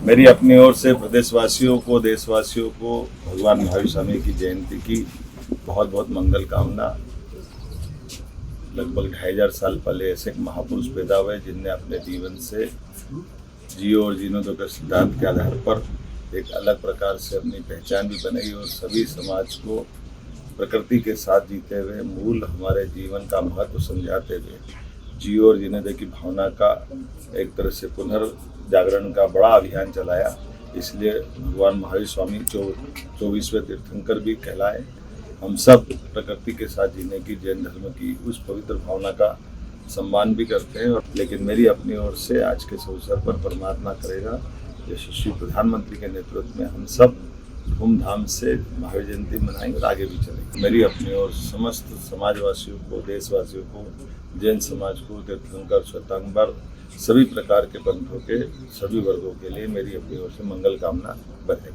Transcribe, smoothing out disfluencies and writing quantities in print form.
मेरी अपनी ओर से प्रदेशवासियों को, देशवासियों को भगवान महावीर स्वामी की जयंती की बहुत बहुत मंगल कामना। लगभग 2500 साल पहले ऐसे एक महापुरुष पैदा हुए जिनने अपने जीवन से जियो और जीनो दो के सिद्धांत के आधार पर एक अलग प्रकार से अपनी पहचान भी बनाई और सभी समाज को प्रकृति के साथ जीते हुए मूल हमारे जीवन का महत्व समझाते हुए जियो और जीने दो की भावना का एक तरह से पुनर्जागरण का बड़ा अभियान चलाया। इसलिए भगवान महावीर स्वामी 24वें तीर्थंकर भी कहलाए। हम सब प्रकृति के साथ जीने की, जैन धर्म की उस पवित्र भावना का सम्मान भी करते हैं। लेकिन मेरी अपनी ओर से आज के इस अवसर पर परमात्मा करेगा यशस्वी प्रधानमंत्री के नेतृत्व में हम सब धूमधाम से महावीर जयंती मनाएंगे और आगे भी चलेंगे। मेरी अपनी ओर समस्त समाजवासियों को, देशवासियों को, जैन समाज को, तीर्थंकर, श्वेतांबर, सभी प्रकार के पंथों के सभी वर्गों के लिए मेरी अपनी ओर से मंगल कामना बधाई।